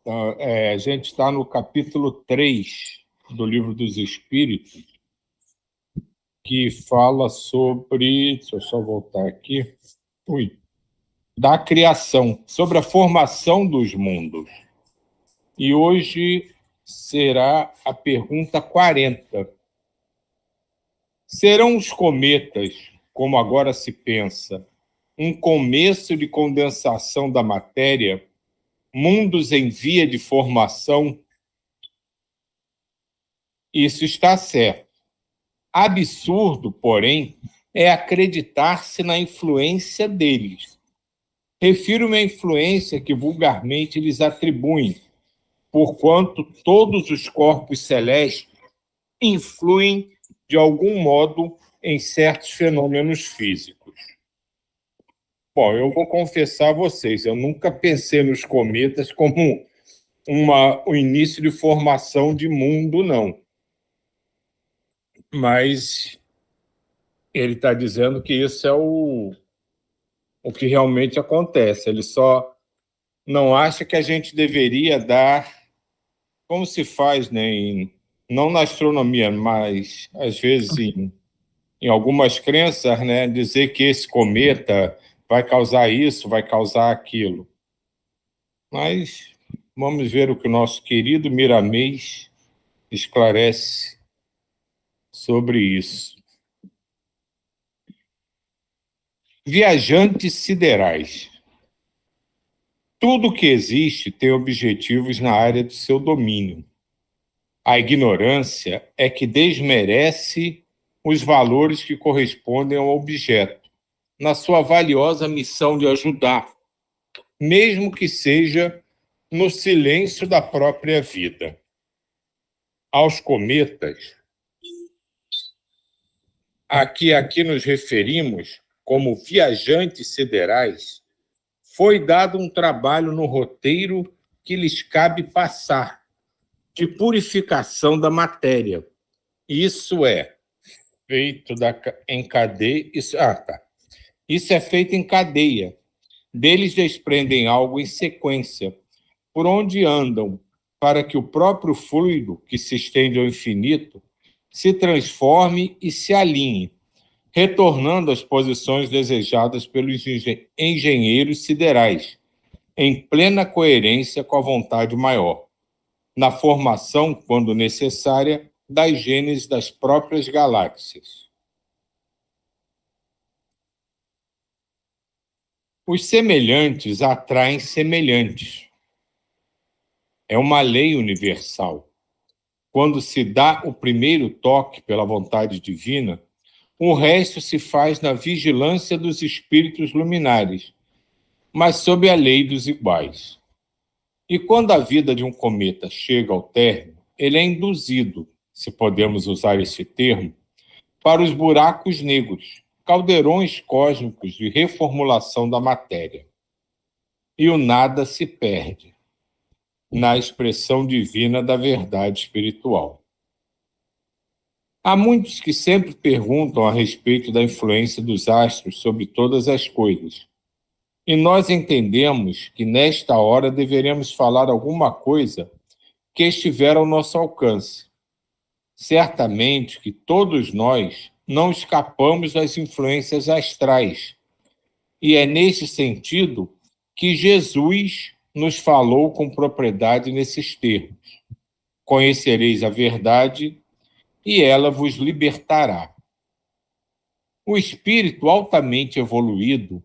A gente está no capítulo 3 do Livro dos Espíritos, que fala sobre... Deixa eu só voltar aqui. Da criação, sobre a formação dos mundos. E hoje será a pergunta 40. Serão os cometas, como agora se pensa, um começo de condensação da matéria, mundos em via de formação? Isso está certo. Absurdo, porém, é acreditar-se na influência deles. Refiro-me à influência que vulgarmente lhes atribuem, porquanto todos os corpos celestes influem de algum modo em certos fenômenos físicos. Bom, eu vou confessar a vocês, eu nunca pensei nos cometas como o início de formação de mundo, não. Mas ele está dizendo que isso é o que realmente acontece. Ele só não acha que a gente deveria dar, como se faz, né, não na astronomia, mas às vezes em algumas crenças, né, dizer que esse cometa vai causar isso, vai causar aquilo. Mas vamos ver o que o nosso querido Miramês esclarece sobre isso. Viajantes siderais. Tudo que existe tem objetivos na área de seu domínio. A ignorância é que desmerece os valores que correspondem ao objeto, na sua valiosa missão de ajudar, mesmo que seja no silêncio da própria vida. Aos cometas, aqui nos referimos como viajantes siderais, foi dado um trabalho no roteiro que lhes cabe passar, de purificação da matéria. Isso é feito em cadeia. Isso é feito em cadeia. Deles desprendem algo em sequência, por onde andam, para que o próprio fluido, que se estende ao infinito, se transforme e se alinhe, retornando às posições desejadas pelos engenheiros siderais, em plena coerência com a vontade maior, na formação, quando necessária, das gêneses das próprias galáxias. Os semelhantes atraem semelhantes. É uma lei universal. Quando se dá o primeiro toque pela vontade divina, o resto se faz na vigilância dos espíritos luminares, mas sob a lei dos iguais. E quando a vida de um cometa chega ao término, ele é induzido, se podemos usar esse termo, para os buracos negros, caldeirões cósmicos de reformulação da matéria. E o nada se perde na expressão divina da verdade espiritual. Há muitos que sempre perguntam a respeito da influência dos astros sobre todas as coisas. E nós entendemos que nesta hora deveremos falar alguma coisa que estiver ao nosso alcance. Certamente que todos nós não escapamos das influências astrais. E é nesse sentido que Jesus nos falou com propriedade nesses termos: conhecereis a verdade e ela vos libertará. O espírito altamente evoluído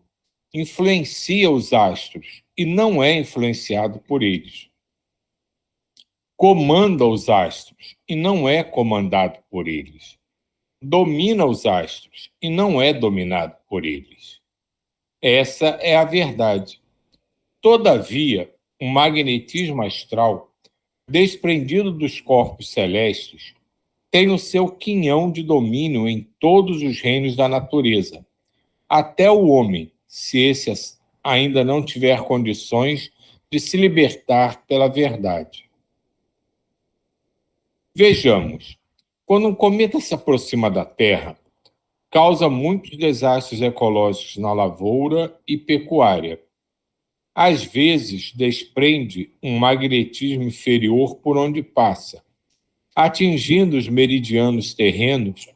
influencia os astros e não é influenciado por eles. Comanda os astros e não é comandado por eles. Domina os astros e não é dominado por eles. Essa é a verdade. Todavia, o magnetismo astral, desprendido dos corpos celestes, tem o seu quinhão de domínio em todos os reinos da natureza, até o homem, se esse ainda não tiver condições de se libertar pela verdade. Vejamos, quando um cometa se aproxima da Terra, causa muitos desastres ecológicos na lavoura e pecuária. às vezes desprende um magnetismo inferior por onde passa, atingindo os meridianos terrenos,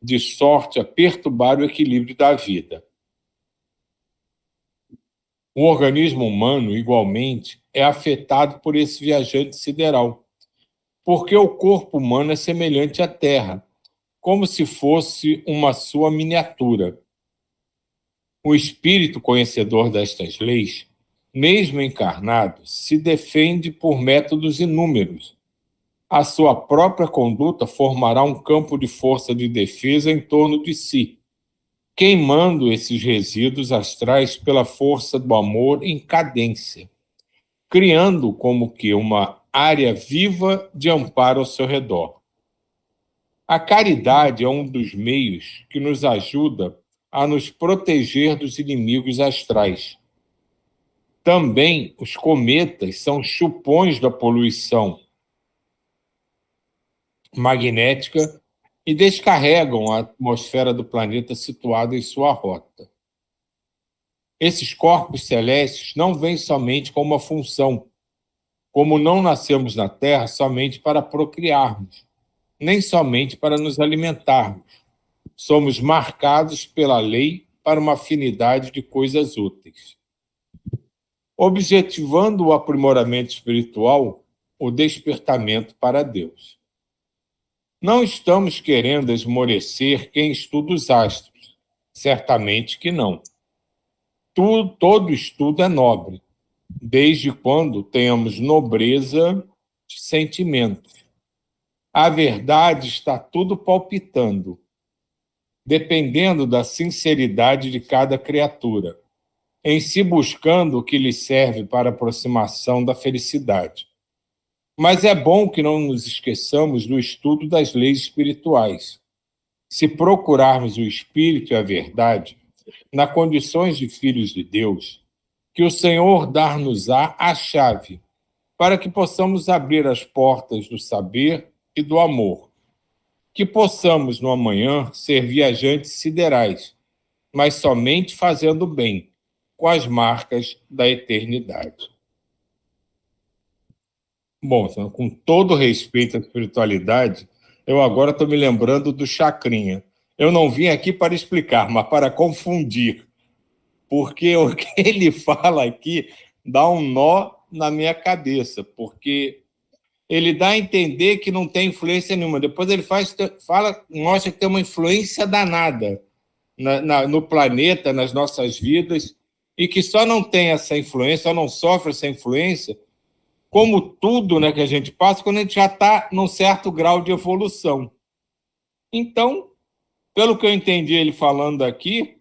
de sorte a perturbar o equilíbrio da vida. O organismo humano, igualmente, é afetado por esse viajante sideral, porque o corpo humano é semelhante à Terra, como se fosse uma sua miniatura. O espírito conhecedor destas leis, mesmo encarnado, se defende por métodos inúmeros. A sua própria conduta formará um campo de força de defesa em torno de si, queimando esses resíduos astrais pela força do amor em cadência, criando como que uma área viva de amparo ao seu redor. A caridade é um dos meios que nos ajuda a nos proteger dos inimigos astrais. Também os cometas são chupões da poluição magnética e descarregam a atmosfera do planeta situado em sua rota. Esses corpos celestes não vêm somente com uma função, como não nascemos na Terra somente para procriarmos, nem somente para nos alimentarmos. Somos marcados pela lei para uma afinidade de coisas úteis. Objetivando o aprimoramento espiritual, o despertamento para Deus. Não estamos querendo esmorecer quem estuda os astros. Certamente que não. Todo estudo é nobre, desde quando tenhamos nobreza de sentimentos. A verdade está tudo palpitando, dependendo da sinceridade de cada criatura, em si buscando o que lhe serve para a aproximação da felicidade. Mas é bom que não nos esqueçamos do estudo das leis espirituais. Se procurarmos o Espírito e a verdade, nas condições de filhos de Deus, que o Senhor dar-nos-á a chave, para que possamos abrir as portas do saber e do amor, que possamos no amanhã ser viajantes siderais, mas somente fazendo bem, com as marcas da eternidade. Bom, com todo respeito à espiritualidade, eu agora estou me lembrando do Chacrinha. Eu não vim aqui para explicar, mas para confundir, porque o que ele fala aqui dá um nó na minha cabeça, porque ele dá a entender que não tem influência nenhuma. Depois ele mostra que tem uma influência danada no planeta, nas nossas vidas, e que só não tem essa influência, só não sofre essa influência, como tudo, né, que a gente passa, quando a gente já está num certo grau de evolução. Então, pelo que eu entendi ele falando aqui,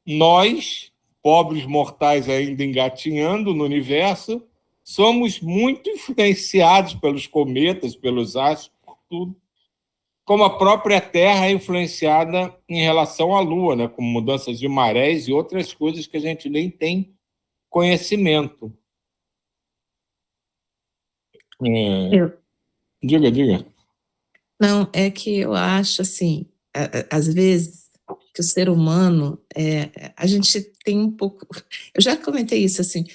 nós, pobres mortais ainda engatinhando no universo, somos muito influenciados pelos cometas, pelos astros, por tudo. Como a própria Terra é influenciada em relação à Lua, né, com mudanças de marés e outras coisas que a gente nem tem conhecimento. Diga. Não, é que eu acho, assim, às vezes, que o ser humano, a gente tem um pouco... Eu já comentei isso, assim,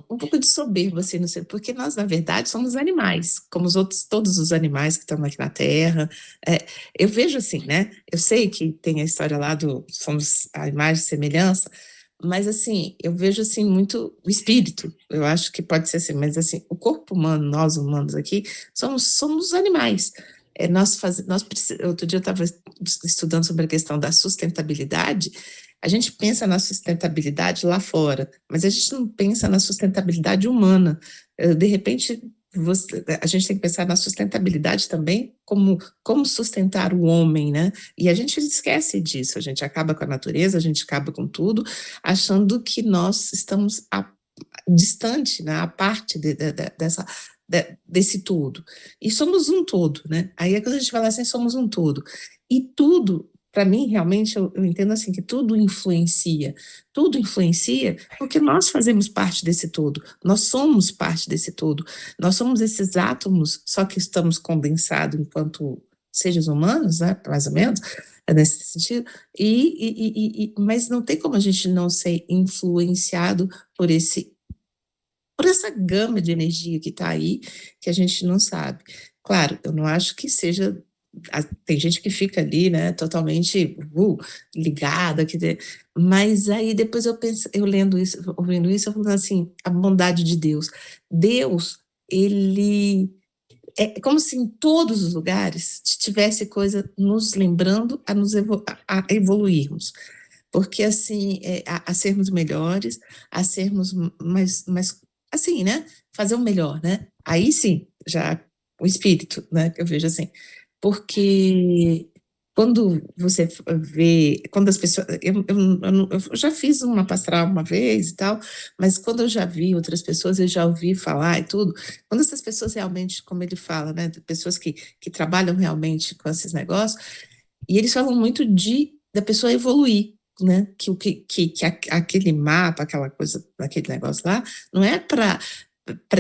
um pouco de soberba, assim, no ser, porque nós, na verdade, somos animais, como todos os animais que estão aqui na Terra. Eu vejo assim, né? Eu sei que tem a história lá do somos a imagem e semelhança, mas, assim, eu vejo, assim, muito o espírito, eu acho que pode ser assim, mas, assim, o corpo humano, nós humanos aqui, somos animais. Outro dia eu estava estudando sobre a questão da sustentabilidade. A gente pensa na sustentabilidade lá fora, mas a gente não pensa na sustentabilidade humana. De repente, a gente tem que pensar na sustentabilidade também, como sustentar o homem, né? E a gente esquece disso, a gente acaba com a natureza, a gente acaba com tudo, achando que nós estamos distante, né? A parte desse tudo. E somos um todo, né? Aí é quando a gente fala assim, somos um todo. E tudo, para mim, realmente, eu entendo assim, que tudo influencia porque nós fazemos parte desse todo, nós somos parte desse todo, nós somos esses átomos, só que estamos condensados enquanto seres humanos, né, mais ou menos, nesse sentido, mas não tem como a gente não ser influenciado por essa gama de energia que está aí, que a gente não sabe. Claro, eu não acho que seja. Tem gente que fica ali, né, totalmente ligada, mas aí depois eu penso, eu lendo isso, ouvindo isso, eu falando assim, a bondade de Deus. Deus, ele é como se em todos os lugares tivesse coisa nos lembrando a evoluirmos. Porque, assim, a sermos melhores, a sermos mais assim, né, fazer o melhor, né. Aí sim, já o espírito, né, que eu vejo assim. Porque quando você vê, quando as pessoas, eu já fiz uma pastoral uma vez e tal, mas quando eu já vi outras pessoas, eu já ouvi falar e tudo, quando essas pessoas realmente, como ele fala, né, pessoas que trabalham realmente com esses negócios, e eles falam muito da pessoa evoluir, né? Aquele mapa, aquela coisa, aquele negócio lá, não é para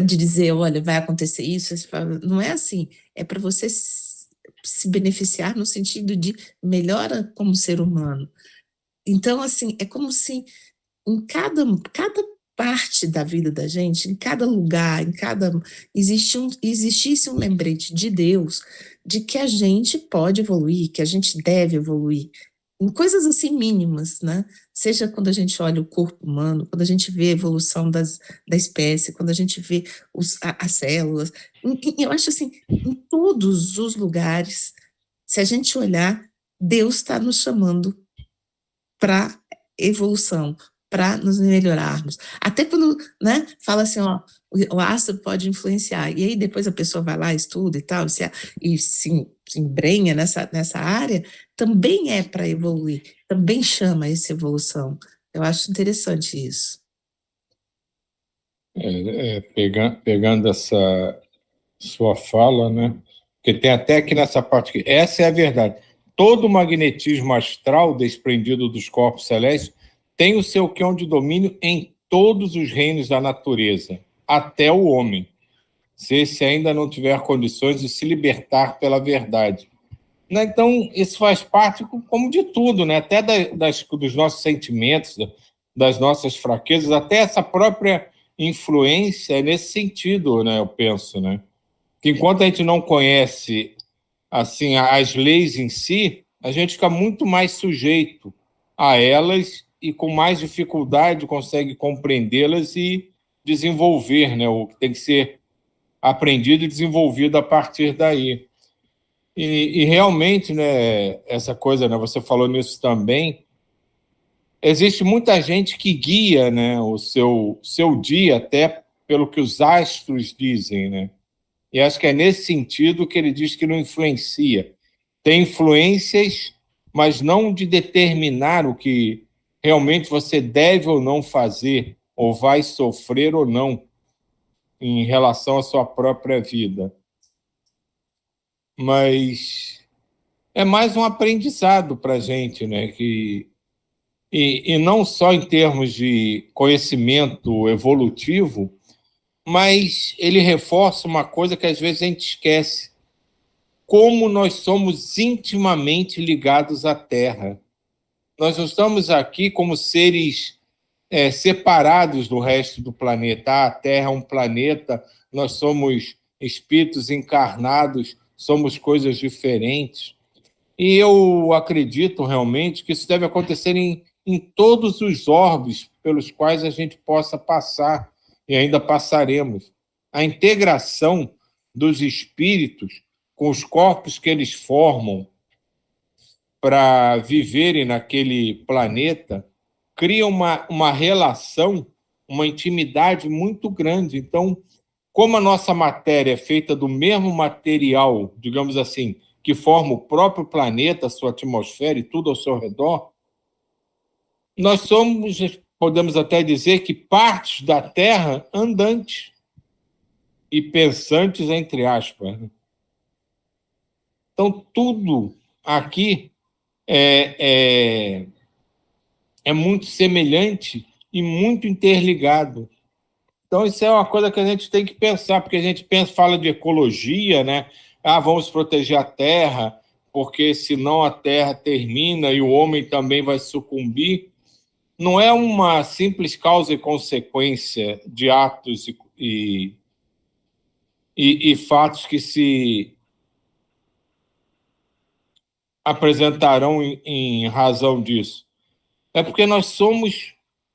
dizer, olha, vai acontecer isso, não é assim, é para você se beneficiar no sentido de melhora como ser humano. Então, assim, é como se em cada parte da vida da gente, em cada lugar, existisse um lembrete de Deus de que a gente pode evoluir, que a gente deve evoluir, em coisas assim mínimas, né? Seja quando a gente olha o corpo humano, quando a gente vê a evolução da espécie, quando a gente vê as células. Eu acho assim, em todos os lugares, se a gente olhar, Deus está nos chamando para evolução, para nos melhorarmos. Até quando, né, fala assim, ó, o ácido pode influenciar, e aí depois a pessoa vai lá, estuda e tal, e se embrenha nessa área, também é para evoluir, também chama essa evolução. Eu acho interessante isso. Pegando essa sua fala, né? Porque tem até aqui nessa parte aqui, essa é a verdade. Todo o magnetismo astral desprendido dos corpos celestes tem o seu quão de domínio em todos os reinos da natureza, até o homem, se esse ainda não tiver condições de se libertar pela verdade. Né? Então, isso faz parte, como de tudo, né? Até dos nossos sentimentos, das nossas fraquezas, até essa própria influência é nesse sentido, né? Eu penso, né? Que enquanto a gente não conhece assim as leis em si, a gente fica muito mais sujeito a elas e com mais dificuldade consegue compreendê-las e desenvolver, né, o que tem que ser aprendido e desenvolvido a partir daí. E realmente, né, essa coisa, né, você falou nisso também, existe muita gente que guia, né, o seu dia até pelo que os astros dizem, né? E acho que é nesse sentido que ele diz que não influencia. Tem influências, mas não de determinar o que realmente você deve ou não fazer, ou vai sofrer ou não, em relação à sua própria vida. Mas é mais um aprendizado para a gente, né? E não só em termos de conhecimento evolutivo, mas ele reforça uma coisa que às vezes a gente esquece: como nós somos intimamente ligados à Terra. Nós não estamos aqui como seres separados do resto do planeta. A Terra é um planeta, nós somos espíritos encarnados, somos coisas diferentes. E eu acredito realmente que isso deve acontecer em todos os orbes pelos quais a gente possa passar, e ainda passaremos. A integração dos espíritos com os corpos que eles formam para viverem naquele planeta cria uma relação, uma intimidade muito grande. Então, como a nossa matéria é feita do mesmo material, digamos assim, que forma o próprio planeta, a sua atmosfera e tudo ao seu redor, nós somos, podemos até dizer que partes da Terra andantes e pensantes, entre aspas. Então, tudo aqui é muito semelhante e muito interligado. Então, isso é uma coisa que a gente tem que pensar, porque a gente fala de ecologia, né? Ah, vamos proteger a Terra, porque senão a Terra termina e o homem também vai sucumbir, não é uma simples causa e consequência de atos e fatos que se apresentarão em razão disso. É porque nós somos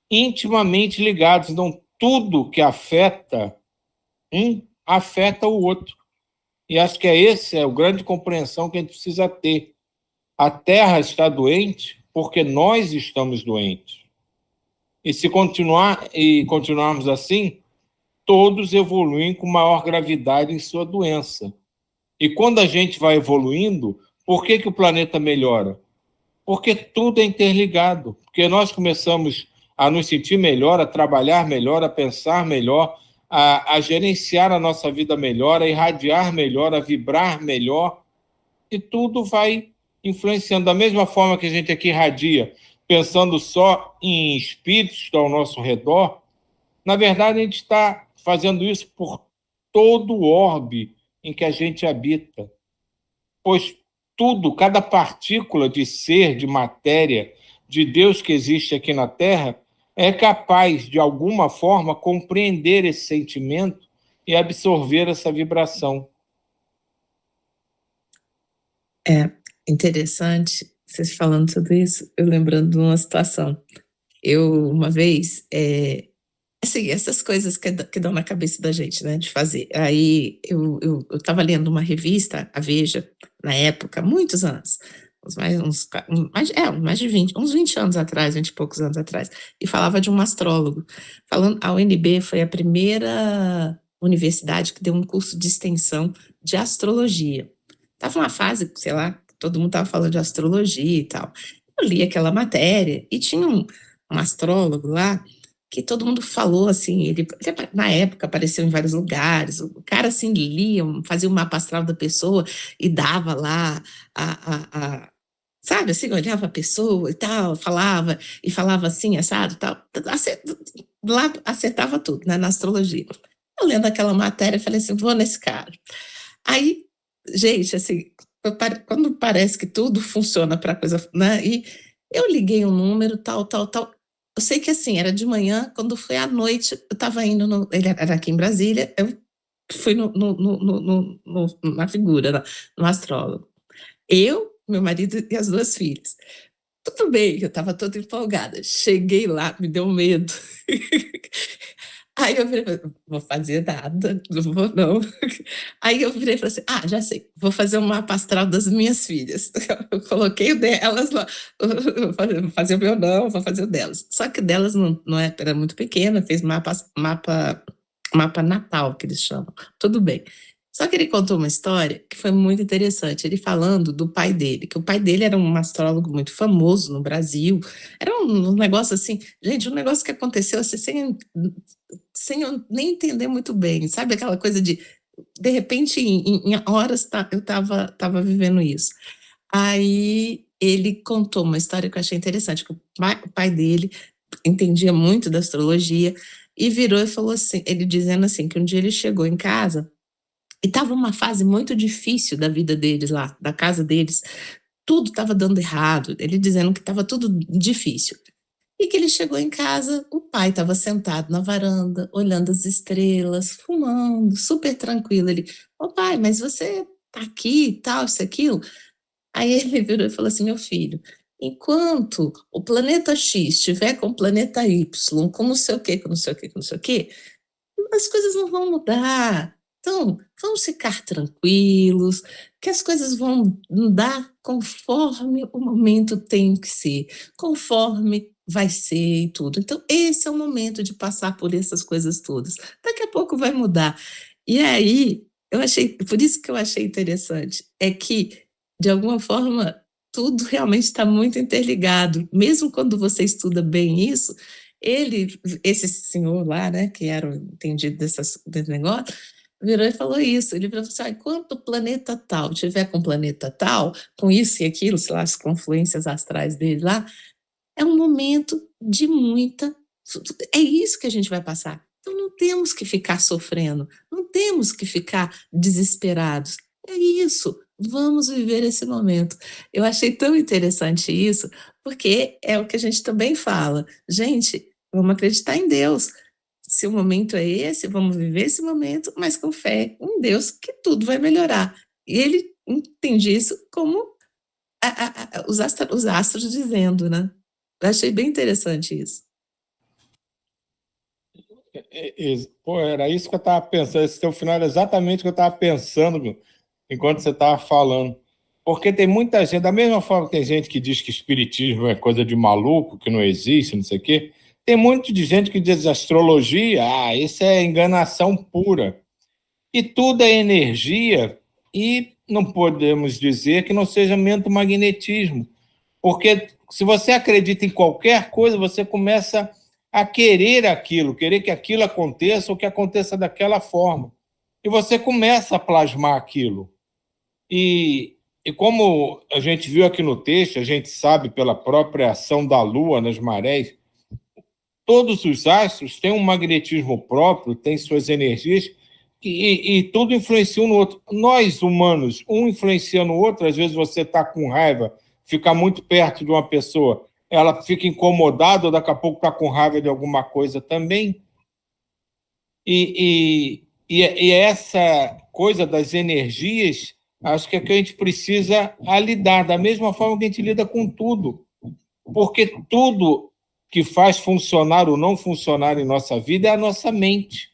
intimamente ligados, então tudo que afeta um afeta o outro. E acho que essa é a grande compreensão que a gente precisa ter. A Terra está doente porque nós estamos doentes. E se continuarmos assim, todos evoluem com maior gravidade em sua doença. E quando a gente vai evoluindo, por que o planeta melhora? Porque tudo é interligado. Porque nós começamos a nos sentir melhor, a trabalhar melhor, a pensar melhor, a gerenciar a nossa vida melhor, a irradiar melhor, a vibrar melhor. E tudo vai influenciando. Da mesma forma que a gente aqui irradia, pensando só em espíritos que estão ao nosso redor, na verdade a gente está fazendo isso por todo o orbe em que a gente habita. Pois tudo, cada partícula de ser, de matéria, de Deus que existe aqui na Terra, é capaz, de alguma forma, compreender esse sentimento e absorver essa vibração. É interessante, vocês falando tudo isso, eu lembrando de uma situação. Eu, uma vez, assim, essas coisas que dão na cabeça da gente, né, de fazer. Aí eu estava lendo uma revista, a Veja, na época, muitos anos, mais de 20, uns 20 anos atrás, 20 e poucos anos atrás, e falava de um astrólogo. A UNB foi a primeira universidade que deu um curso de extensão de astrologia. Estava uma fase, sei lá, todo mundo estava falando de astrologia e tal. Eu li aquela matéria e tinha um astrólogo lá que todo mundo falou assim, ele na época apareceu em vários lugares, o cara assim lia, fazia um mapa astral da pessoa e dava lá sabe, assim, olhava a pessoa e tal, falava assim, assado, tal, lá acertava tudo, né, na astrologia. Eu lendo aquela matéria, falei assim, vou nesse cara. Aí, gente, assim, quando parece que tudo funciona para coisa, né, e eu liguei um número, tal. Eu sei que, assim, era de manhã, quando foi à noite, eu estava indo ele era aqui em Brasília, eu fui na figura, no astrólogo. Eu, meu marido e as 2 filhas. Tudo bem, eu estava toda empolgada. Cheguei lá, me deu medo. Aí eu virei, vou fazer nada, não vou não. Aí eu virei e falei assim, já sei, vou fazer um mapa astral das minhas filhas. Eu coloquei o delas lá, vou fazer o meu não, vou fazer o delas. Só que o delas não era muito pequena, fez mapa natal, que eles chamam. Tudo bem. Só que ele contou uma história que foi muito interessante, ele falando do pai dele, que o pai dele era um astrólogo muito famoso no Brasil, era um negócio assim, gente, um negócio que aconteceu assim, sem eu nem entender muito bem, sabe aquela coisa de repente, em horas eu estava vivendo isso. Aí ele contou uma história que eu achei interessante, que o pai dele entendia muito da astrologia e virou e falou assim, ele dizendo assim, que um dia ele chegou em casa e estava uma fase muito difícil da vida deles lá, da casa deles, tudo estava dando errado, ele dizendo que estava tudo difícil. E que ele chegou em casa, o pai estava sentado na varanda, olhando as estrelas, fumando, super tranquilo. Ele, pai, mas você tá aqui e tal, isso, aquilo? Aí ele virou e falou assim, meu filho, enquanto o planeta X estiver com o planeta Y, com não sei o quê, as coisas não vão mudar. Então, vamos ficar tranquilos, que as coisas vão mudar conforme o momento tem que ser, conforme vai ser e tudo. Então, esse é o momento de passar por essas coisas todas. Daqui a pouco vai mudar. E aí, por isso que eu achei interessante, é que, de alguma forma, tudo realmente está muito interligado. Mesmo quando você estuda bem isso, esse senhor lá, né, que era o entendido desse negócio, virou e falou isso. Ele falou assim, enquanto o planeta tal tiver com o planeta tal, com isso e aquilo, sei lá, as confluências astrais dele lá, é um momento de muita... É isso que a gente vai passar. Então não temos que ficar sofrendo, não temos que ficar desesperados. É isso. Vamos viver esse momento. Eu achei tão interessante isso, porque é o que a gente também fala. Gente, vamos acreditar em Deus. Se o momento é esse, vamos viver esse momento, mas com fé em Deus que tudo vai melhorar. E ele entende isso como os astros dizendo, né? Eu achei bem interessante isso. Pô, era isso que eu estava pensando. Esse teu final era exatamente o que eu estava pensando enquanto você estava falando. Porque tem muita gente, da mesma forma que tem gente que diz que espiritismo é coisa de maluco, que não existe, não sei o quê, tem muito de gente que diz astrologia, isso é enganação pura. E tudo é energia, e não podemos dizer que não seja mentomagnetismo. Porque se você acredita em qualquer coisa, você começa a querer aquilo, querer que aquilo aconteça ou que aconteça daquela forma. E você começa a plasmar aquilo. E como a gente viu aqui no texto, a gente sabe pela própria ação da Lua nas marés, todos os astros têm um magnetismo próprio, têm suas energias, e tudo influencia um no outro. Nós, humanos, um influencia no outro. Às vezes você está com raiva, fica muito perto de uma pessoa, ela fica incomodada, ou daqui a pouco está com raiva de alguma coisa também. E essa coisa das energias, acho que é que a gente precisa lidar, da mesma forma que a gente lida com tudo. Porque tudo que faz funcionar ou não funcionar em nossa vida é a nossa mente.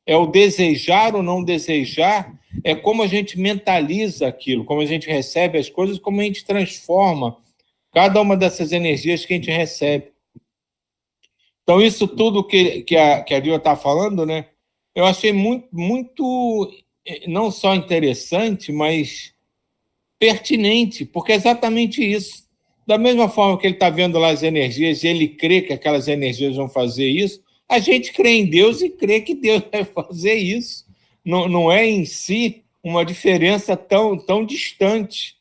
É o desejar ou não desejar, é como a gente mentaliza aquilo, como a gente recebe as coisas, como a gente transforma cada uma dessas energias que a gente recebe. Então, isso tudo que a Dilma está falando, né, eu achei muito, não só interessante, mas pertinente, porque é exatamente isso. Da mesma forma que ele está vendo lá as energias e ele crê que aquelas energias vão fazer isso, a gente crê em Deus e crê que Deus vai fazer isso. Não é em si uma diferença tão distante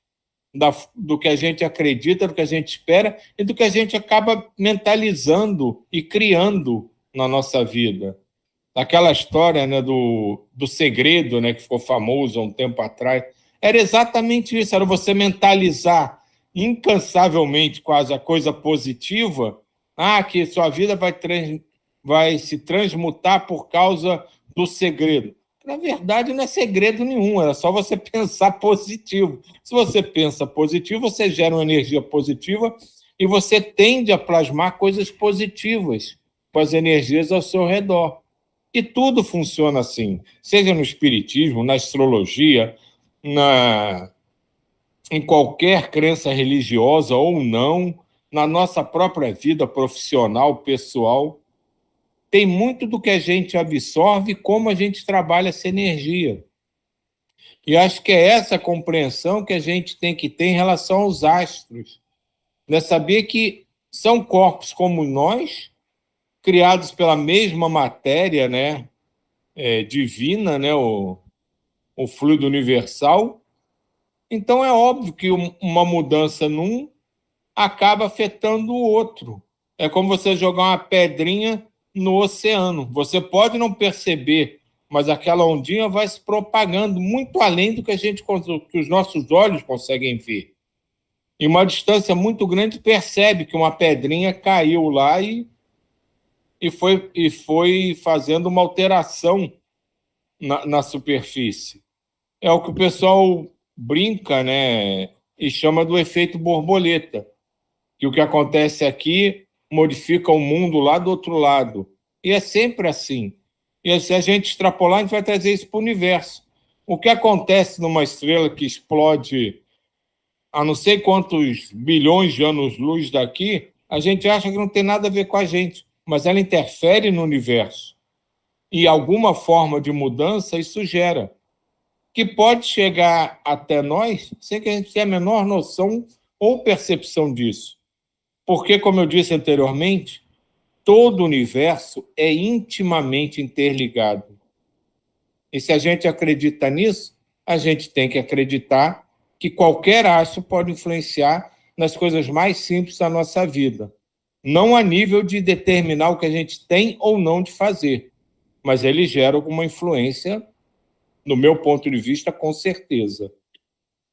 do que a gente acredita, do que a gente espera e do que a gente acaba mentalizando e criando na nossa vida. Aquela história, né, do segredo, né, que ficou famoso há um tempo atrás, era exatamente isso, era você mentalizar incansavelmente quase a coisa positiva, que sua vida vai se transmutar por causa do segredo. Na verdade, não é segredo nenhum, era só você pensar positivo. Se você pensa positivo, você gera uma energia positiva e você tende a plasmar coisas positivas com as energias ao seu redor. E tudo funciona assim, seja no espiritismo, na astrologia, em qualquer crença religiosa ou não, na nossa própria vida profissional, pessoal. Tem muito do que a gente absorve e como a gente trabalha essa energia. E acho que é essa compreensão que a gente tem que ter em relação aos astros. Né? Saber que são corpos como nós, criados pela mesma matéria, né? Divina, né? O fluido universal. Então é óbvio que uma mudança num acaba afetando o outro. É como você jogar uma pedrinha no oceano. Você pode não perceber, mas aquela ondinha vai se propagando muito além do que que os nossos olhos conseguem ver. Em uma distância muito grande, percebe que uma pedrinha caiu lá e foi fazendo uma alteração na superfície. É o que o pessoal brinca, né, e chama do efeito borboleta, que o que acontece aqui modifica o mundo lá do outro lado. E é sempre assim. E se a gente extrapolar, a gente vai trazer isso para o universo. O que acontece numa estrela que explode a não sei quantos bilhões de anos-luz daqui, a gente acha que não tem nada a ver com a gente, mas ela interfere no universo. E alguma forma de mudança isso gera, que pode chegar até nós sem que a gente tenha a menor noção ou percepção disso. Porque, como eu disse anteriormente, todo o universo é intimamente interligado. E se a gente acredita nisso, a gente tem que acreditar que qualquer astro pode influenciar nas coisas mais simples da nossa vida. Não a nível de determinar o que a gente tem ou não de fazer, mas ele gera alguma influência, no meu ponto de vista, com certeza.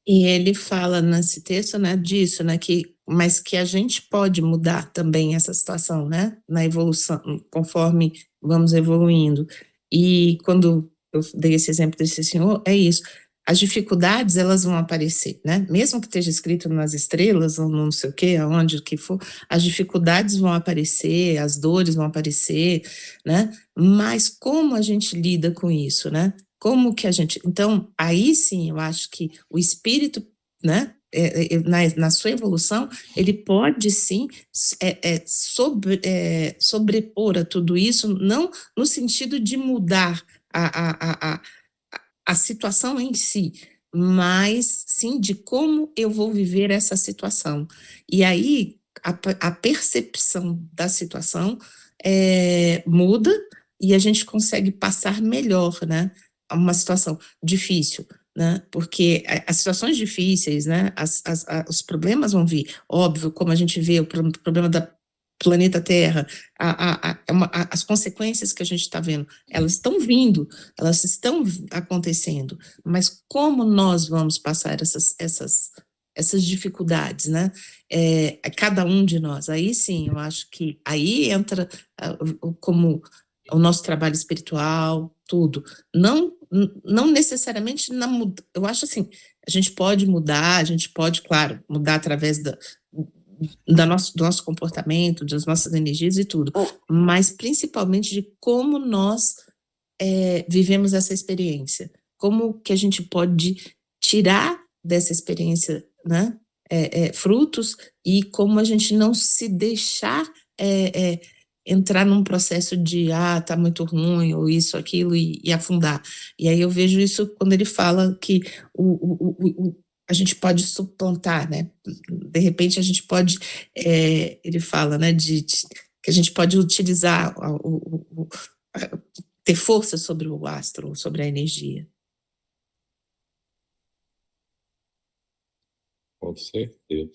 E ele fala nesse texto, né, disso, né, mas que a gente pode mudar também essa situação, né, na evolução, conforme vamos evoluindo. E quando eu dei esse exemplo desse senhor, é isso. As dificuldades, elas vão aparecer, né? Mesmo que esteja escrito nas estrelas, ou não sei o quê, aonde o que for, as dificuldades vão aparecer, as dores vão aparecer, né? Mas como a gente lida com isso, né? Como que a gente... Então, aí sim, eu acho que o espírito, né, na sua evolução, ele pode sim sobrepor a tudo isso, não no sentido de mudar a situação em si, mas sim de como eu vou viver essa situação. E aí a percepção da situação muda e a gente consegue passar melhor, né? Uma situação difícil, né? Porque as situações difíceis, né? Os problemas vão vir, óbvio, como a gente vê o problema da planeta Terra, as consequências que a gente está vendo, elas estão vindo, elas estão acontecendo, mas como nós vamos passar essas dificuldades, né? Cada um de nós. Aí sim, eu acho que aí entra como o nosso trabalho espiritual, tudo. Não necessariamente eu acho assim, a gente pode mudar, a gente pode, claro, mudar através do nosso comportamento, das nossas energias e tudo, mas principalmente de como nós vivemos essa experiência, como que a gente pode tirar dessa experiência, né, frutos, e como a gente não se deixar entrar num processo de, tá muito ruim, ou isso, aquilo, e afundar. E aí eu vejo isso quando ele fala que a gente pode suplantar, né? De repente a gente pode, ele fala, né, que a gente pode utilizar ter força sobre o astro, sobre a energia. Com certeza.